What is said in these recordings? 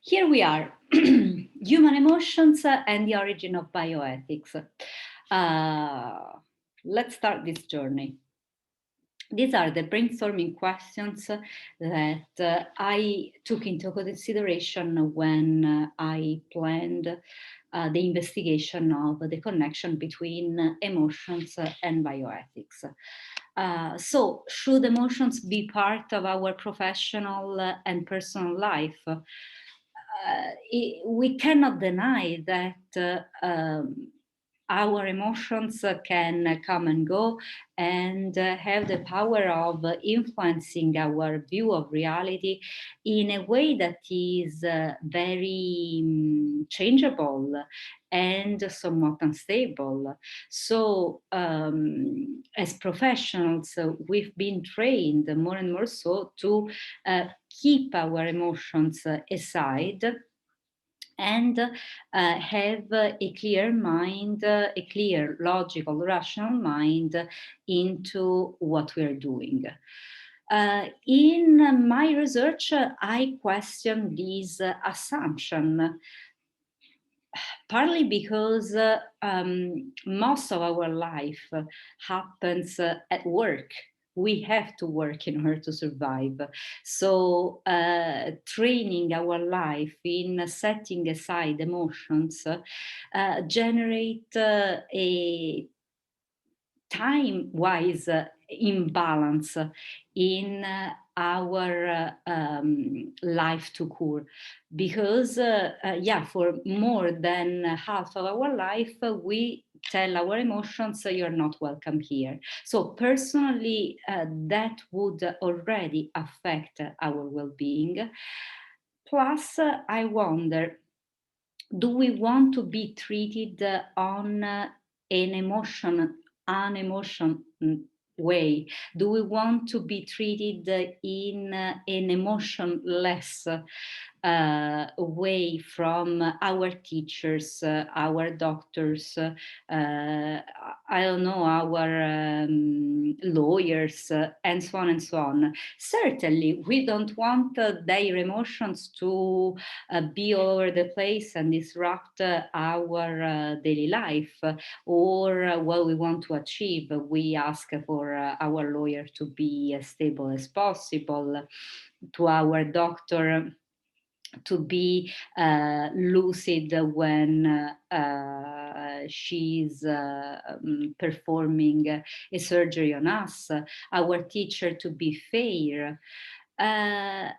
Here we are, human emotions and the origin of bioethics. Let's start this journey. These are the brainstorming questions that I took into consideration when I planned the investigation of the connection between emotions and bioethics. So, should emotions be part of our professional and personal life? We cannot deny that our emotions can come and go and have the power of influencing our view of reality in a way that is very changeable and somewhat unstable. So, as professionals, we've been trained more and more so to keep our emotions aside and have a clear mind, a clear, logical, rational mind into what we're doing. In my research, I question this assumption, partly because most of our life happens at work. We have to work in order to survive. So, training our life in setting aside emotions generate a time-wise imbalance in our life to core, because yeah, for more than half of our life we tell our emotions, you're not welcome here. So personally, that would already affect our well-being. Plus, I wonder, do we want to be treated on an emotion way? Do we want to be treated in an emotionless way from our teachers, our doctors, I don't know, our lawyers, and so on and so on? Certainly, we don't want their emotions to be all over the place and disrupt our daily life or what we want to achieve. We ask for our lawyer to be as stable as possible, to our doctor to be lucid when she's performing a surgery on us, our teacher to be fair. Uh,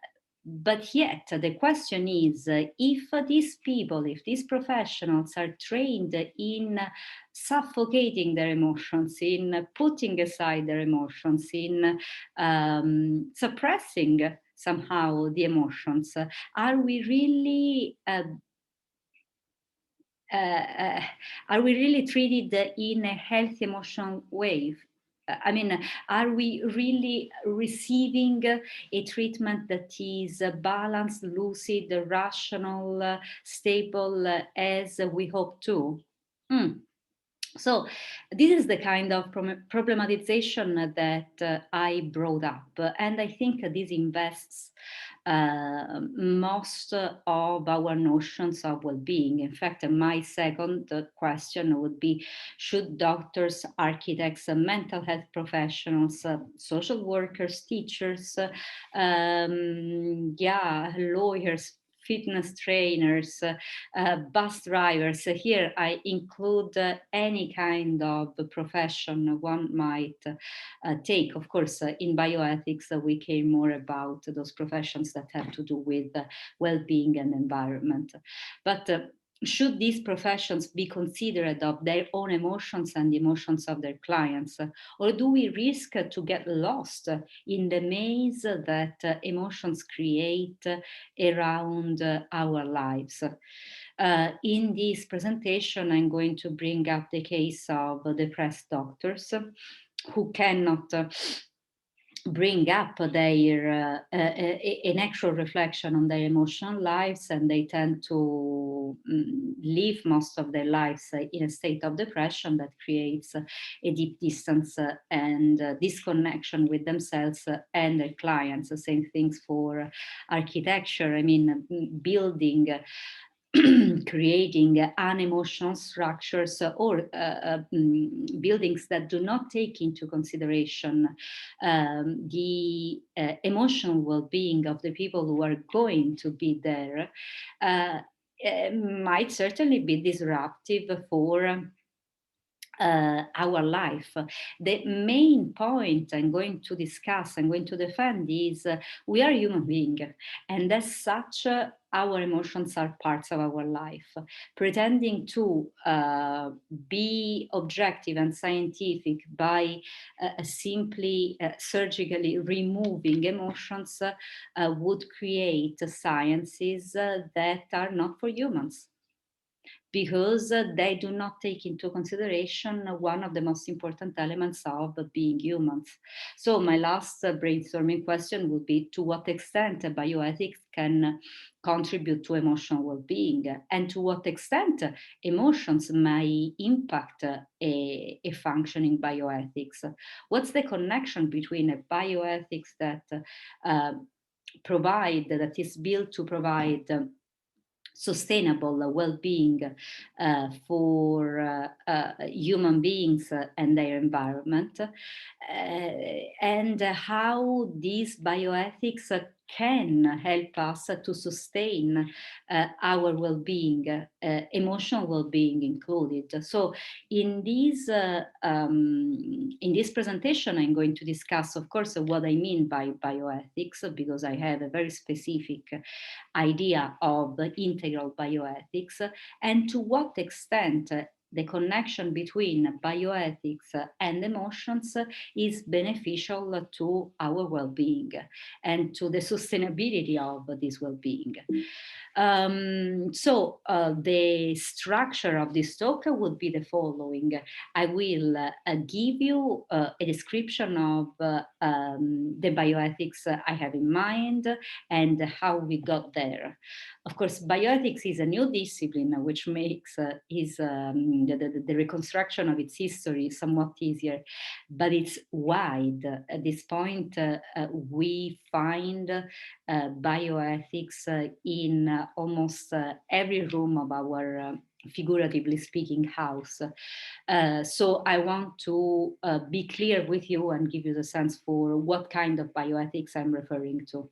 but yet, the question is, if these people, if these professionals are trained in suffocating their emotions, in putting aside their emotions, in suppressing somehow the emotions, are we really are we really treated in a healthy emotional way? I mean, are we really receiving a treatment that is balanced, lucid, rational, stable, as we hope to? Mm. So this is the kind of problematization that I brought up, and I think this invests most of our notions of well-being. In fact, my second question would be: should doctors, architects, mental health professionals, social workers, teachers, yeah, lawyers, fitness trainers, bus drivers. Here I include any kind of profession one might take. Of course, in bioethics, we care more about those professions that have to do with well-being and environment. But should these professions be considerate of their own emotions and the emotions of their clients? Or do we risk to get lost in the maze that emotions create around our lives? In this presentation, I'm going to bring up the case of depressed doctors who cannot bring up their an actual reflection on their emotional lives, and they tend to live most of their lives in a state of depression that creates a deep distance and disconnection with themselves and their clients. The same things for architecture. I mean, building creating unemotional structures buildings that do not take into consideration the emotional well-being of the people who are going to be there uh, might certainly be disruptive for our life. The main point I'm going to discuss, I'm going to defend is we are human beings, and as such, our emotions are parts of our life. Pretending to be objective and scientific by simply surgically removing emotions would create sciences that are not for humans, because they do not take into consideration one of the most important elements of being humans. So my last brainstorming question would be, to what extent bioethics can contribute to emotional well-being, and to what extent emotions may impact a functioning bioethics? What's the connection between a bioethics uh, that is built to provide sustainable well-being for human beings and their environment, and how these bioethics can help us to sustain our well-being, emotional well-being included. So in this presentation, I'm going to discuss, of course, what I mean by bioethics, because I have a very specific idea of integral bioethics, and to what extent the connection between bioethics and emotions is beneficial to our well-being and to the sustainability of this well-being. The structure of this talk would be the following. I will give you a description of the bioethics I have in mind and how we got there. Of course, bioethics is a new discipline, which makes the reconstruction of its history somewhat easier, but it's wide. At this point, we find bioethics in almost every room of our figuratively speaking house. So I want to be clear with you and give you the sense for what kind of bioethics I'm referring to.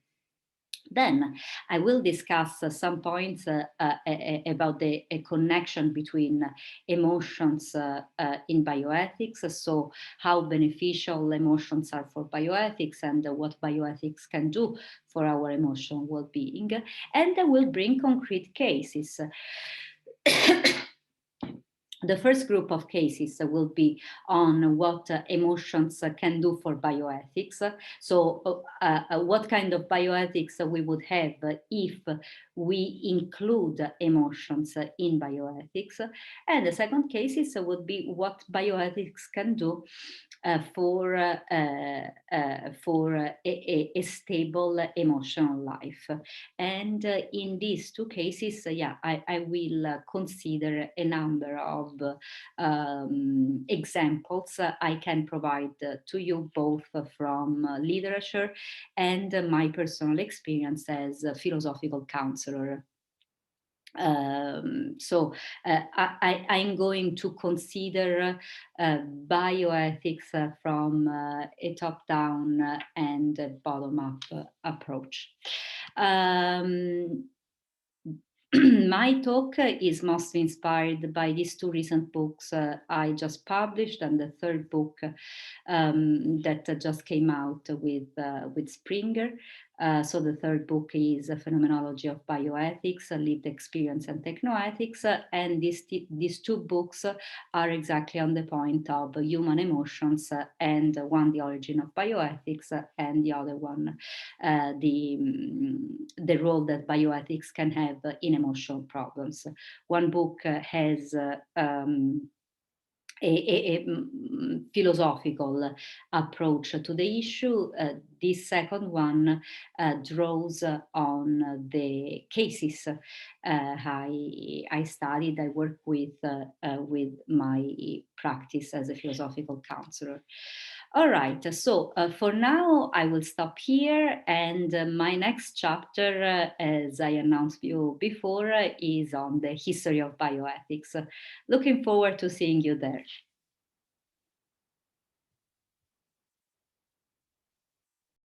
Then I will discuss some points about the connection between emotions in bioethics, so how beneficial emotions are for bioethics and what bioethics can do for our emotional well-being. And I will bring concrete cases. The first group of cases will be on what emotions can do for bioethics. So, what kind of bioethics we would have if we include emotions in bioethics. And the second cases would be what bioethics can do for a stable emotional life. And in these two cases, I will consider a number of examples I can provide to you, both from literature and my personal experience as a philosophical counselor. I'm going to consider bioethics from a top-down and a bottom-up approach. My talk is mostly inspired by these two recent books I just published, and the third book that just came out with Springer. So the third book is A Phenomenology of Bioethics, Lived Experience and Technoethics, and these two books are exactly on the point of human emotions, and one, The Origin of Bioethics, and the other one, the role that bioethics can have in emotional problems. One book has philosophical approach to the issue. This second one draws on the cases I studied, I work with my practice as a philosophical counselor. All right, so for now, I will stop here. And my next chapter, as I announced you before, is on the history of bioethics. Looking forward to seeing you there.